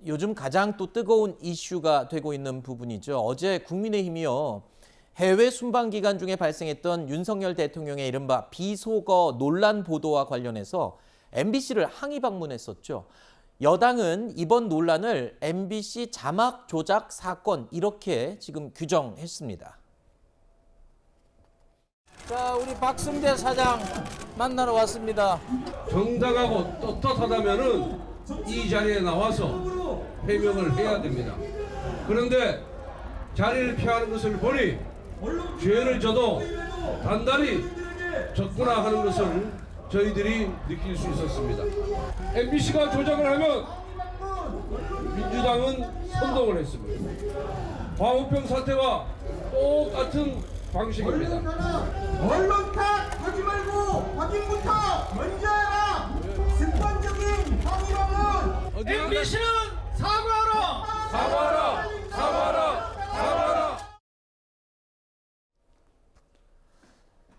요즘 가장 또 뜨거운 이슈가 되고 있는 부분이죠. 어제 국민의힘이요. 해외 순방 기간 중에 발생했던 윤석열 대통령의 이른바 비속어 논란 보도와 관련해서 MBC를 항의 방문했었죠. 여당은 이번 논란을 MBC 자막 조작 사건 이렇게 지금 규정했습니다. 자, 우리 박승재 사장 만나러 왔습니다. 정당하고 떳떳하다면은 이 자리에 나와서 해명을 해야 됩니다. 그런데 자리를 피하는 것을 보니 죄를 져도 단단히 졌구나 하는 것을 저희들이 느낄 수 있었습니다. MBC가 조작을 하면 민주당은 선동을 했습니다. 광우병 사태와 똑같은 방식입니다. 언론 탓하지 말고 확인부터 먼저 해라. 습관적인 항의방은 MBC는 사과하라! 사과하라! 사과하라! 사과하라!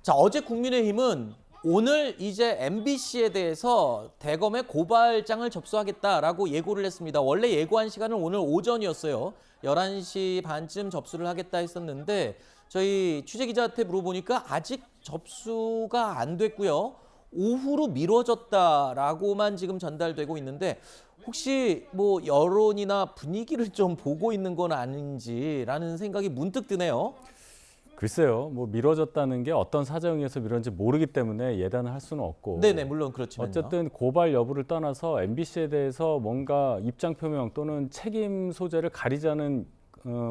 자, 어제 국민의힘은 오늘 이제 MBC에 대해서 대검에 고발장을 접수하겠다라고 예고를 했습니다. 원래 예고한 시간은 오늘 오전이었어요. 11시 반쯤 접수를 하겠다 했었는데 저희 취재기자한테 물어보니까 아직 접수가 안 됐고요. 오후로 미뤄졌다라고만 지금 전달되고 있는데 혹시 뭐 여론이나 분위기를 좀 보고 있는 건 아닌지라는 생각이 문득 드네요. 글쎄요, 뭐 미뤄졌다는 게 어떤 사정에 의해서 미뤄졌는지 모르기 때문에 예단을 할 수는 없고. 네네, 물론 그렇지만요. 어쨌든 고발 여부를 떠나서 MBC에 대해서 뭔가 입장 표명 또는 책임 소재를 가리자는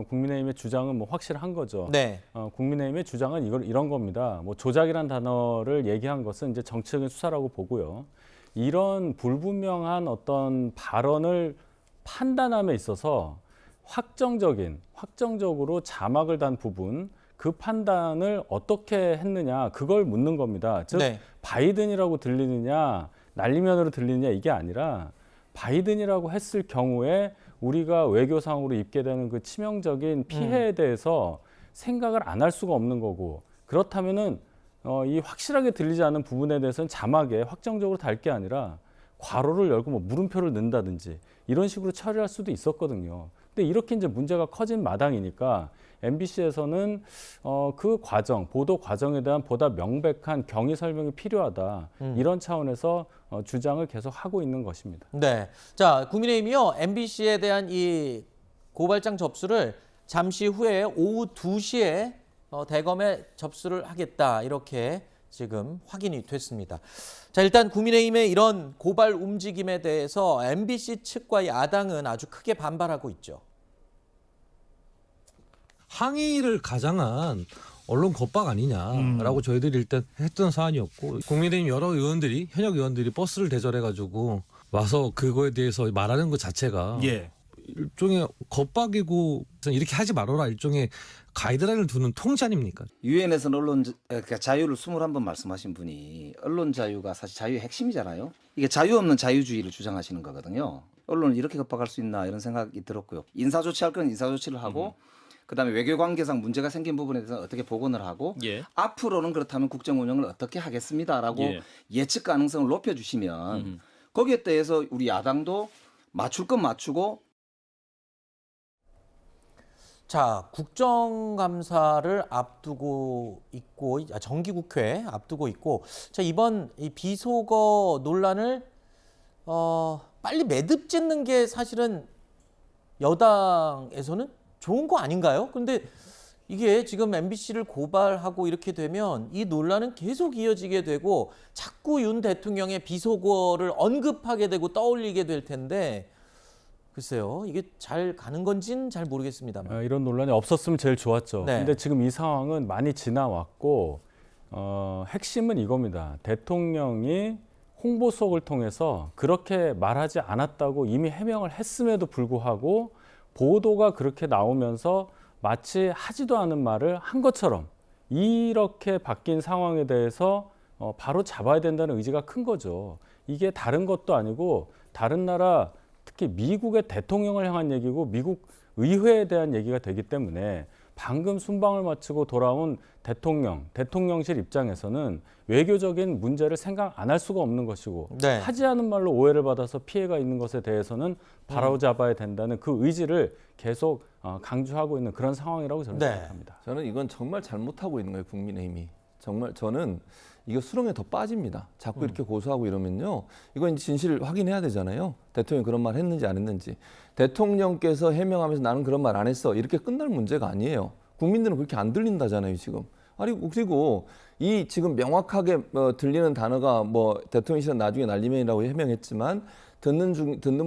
국민의힘의 주장은 뭐 확실한 거죠. 네. 국민의힘의 주장은 이런 겁니다. 뭐 조작이란 단어를 얘기한 것은 이제 정치적인 수사라고 보고요. 이런 불분명한 어떤 발언을 판단함에 있어서 확정적으로 자막을 단 부분, 그 판단을 어떻게 했느냐 그걸 묻는 겁니다. 즉 네. 바이든이라고 들리느냐 날리면으로 들리느냐 이게 아니라 바이든이라고 했을 경우에 우리가 외교상으로 입게 되는 그 치명적인 피해에 대해서 생각을 안 할 수가 없는 거고, 그렇다면은 이 확실하게 들리지 않는 부분에 대해서는 자막에 확정적으로 달 게 아니라 괄호를 열고 뭐 물음표를 넣는다든지 이런 식으로 처리할 수도 있었거든요. 근데 이렇게 이제 문제가 커진 마당이니까 MBC에서는 그 과정, 보도 과정에 대한 보다 명백한 경위 설명이 필요하다. 이런 차원에서 주장을 계속 하고 있는 것입니다. 네. 자, 국민의힘이요. MBC에 대한 이 고발장 접수를 잠시 후에 오후 2시에 대검에 접수를 하겠다. 이렇게 지금 확인이 됐습니다. 자, 일단 국민의힘의 이런 고발 움직임에 대해서 MBC 측과 야당은 아주 크게 반발하고 있죠. 항의를 가장한 언론 겁박 아니냐라고 저희들이 일단 했던 사안이었고, 국민의힘 여러 의원들이, 현역 의원들이 버스를 대절해가지고 와서 그거에 대해서 말하는 것 자체가 일종의 겁박이고 이렇게 하지 말아라 일종의 가이드라인을 두는 통지 아닙니까? 유엔에서는 그러니까 자유를 21번 말씀하신 분이 언론 자유가 사실 자유의 핵심이잖아요. 이게 자유 없는 자유주의를 주장하시는 거거든요. 언론을 이렇게 겁박할 수 있나 이런 생각이 들었고요. 인사조치할 건 인사조치를 하고 그다음에 외교관계상 문제가 생긴 부분에 대해서 어떻게 복원을 하고 앞으로는 그렇다면 국정 운영을 어떻게 하겠습니다라고 예측 가능성을 높여주시면 거기에 대해서 우리 야당도 맞출 건 맞추고. 자, 국정감사를 앞두고 있고, 정기국회 앞두고 있고, 자, 이번 이 비속어 논란을 빨리 매듭 짓는 게 사실은 여당에서는 좋은 거 아닌가요? 근데 이게 지금 MBC를 고발하고 이렇게 되면 이 논란은 계속 이어지게 되고 자꾸 윤 대통령의 비속어를 언급하게 되고 떠올리게 될 텐데 글쎄요, 이게 잘 가는 건지는 잘 모르겠습니다만. 이런 논란이 없었으면 제일 좋았죠. 네. 근데 지금 이 상황은 많이 지나왔고 핵심은 이겁니다. 대통령이 홍보석을 통해서 그렇게 말하지 않았다고 이미 해명을 했음에도 불구하고 보도가 그렇게 나오면서 마치 하지도 않은 말을 한 것처럼 이렇게 바뀐 상황에 대해서 바로 잡아야 된다는 의지가 큰 거죠. 이게 다른 것도 아니고 다른 나라 특히 미국의 대통령을 향한 얘기고 미국 의회에 대한 얘기가 되기 때문에 방금 순방을 마치고 돌아온 대통령실 입장에서는 외교적인 문제를 생각 안 할 수가 없는 것이고 네. 하지 않은 말로 오해를 받아서 피해가 있는 것에 대해서는 바로잡아야 된다는 그 의지를 계속 강조하고 있는 그런 상황이라고 저는 네. 생각합니다. 저는 이건 정말 잘못하고 있는 거예요, 국민의힘이. 정말 저는 이거 수렁에 더 빠집니다. 자꾸 이렇게 고소하고 이러면요. 이건 이제 진실 확인해야 되잖아요. 대통령이 그런 말 했는지 안 했는지. 대통령께서 해명하면서 나는 그런 말 안 했어. 이렇게 끝날 문제가 아니에요. 국민들은 그렇게 안 들린다잖아요, 지금. 아니, 그리고 이 지금 명확하게 들리는 단어가 뭐 대통령실은 나중에 날리면이라고 해명했지만 듣는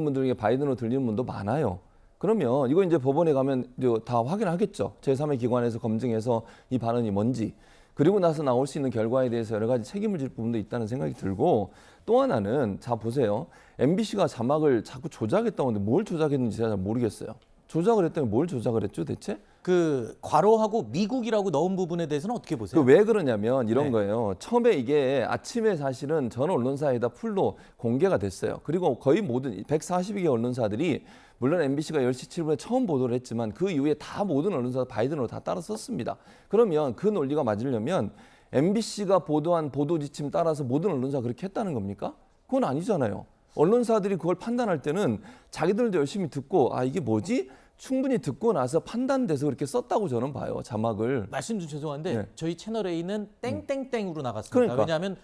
분들 중에 바이든으로 들리는 분도 많아요. 그러면 이거 이제 법원에 가면 다 확인하겠죠. 제3의 기관에서 검증해서 이 발언이 뭔지. 그리고 나서 나올 수 있는 결과에 대해서 여러 가지 책임을 질 부분도 있다는 생각이 들고 또 하나는 자 보세요. MBC가 자막을 자꾸 조작했다고 하는데 뭘 조작했는지 제가 잘 모르겠어요. 조작을 했다면 뭘 조작을 했죠 대체? 그 괄호하고 미국이라고 넣은 부분에 대해서는 어떻게 보세요? 왜 그러냐면 이런 네. 거예요. 처음에 이게 아침에 사실은 전 언론사에다 풀로 공개가 됐어요. 그리고 거의 모든 142개 언론사들이 물론 MBC가 10시 7분에 처음 보도를 했지만 그 이후에 다 모든 언론사가 바이든으로 다 따라 썼습니다. 그러면 그 논리가 맞으려면 MBC가 보도한 보도 지침 따라서 모든 언론사가 그렇게 했다는 겁니까? 그건 아니잖아요. 언론사들이 그걸 판단할 때는 자기들도 열심히 듣고 아 이게 뭐지? 충분히 듣고 나서 판단돼서 그렇게 썼다고 저는 봐요. 자막을. 말씀 좀 죄송한데 네. 저희 채널 A는 땡땡땡으로 나갔습니다. 그러니까. 왜냐하면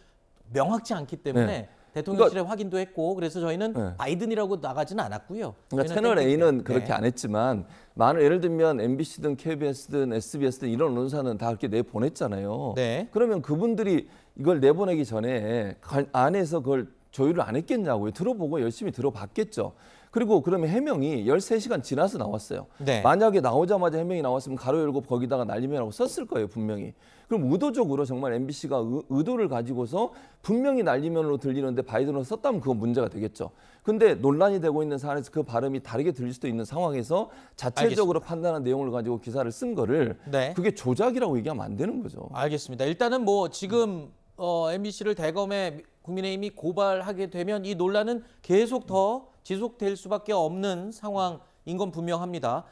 명확치 않기 때문에 네. 대통령실에 확인도 했고 그래서 저희는 네. 바이든이라고 나가지는 않았고요. 그러니까 저희는 채널 땡땡땡. A는 그렇게 네. 안 했지만 많은 예를 들면 MBC든 KBS든 SBS든 이런 언론사는 다 그렇게 내보냈잖아요. 네. 그러면 그분들이 이걸 내보내기 전에 안에서 그걸 조율을 안 했겠냐고요. 들어보고 열심히 들어봤겠죠. 그리고 그러면 해명이 13시간 지나서 나왔어요. 네. 만약에 나오자마자 해명이 나왔으면 가로 열고 거기다가 날리면하고 썼을 거예요. 분명히. 그럼 의도적으로 정말 MBC가 의도를 가지고서 분명히 날리면으로 들리는데 바이든으로 썼다면 그건 문제가 되겠죠. 근데 논란이 되고 있는 사안에서 그 발음이 다르게 들릴 수도 있는 상황에서 자체적으로 판단한 내용을 가지고 기사를 쓴 거를 네. 그게 조작이라고 얘기하면 안 되는 거죠. 알겠습니다. 일단은 뭐 지금 MBC를 대검에 국민의힘이 고발하게 되면 이 논란은 계속 더 지속될 수밖에 없는 상황인 건 분명합니다.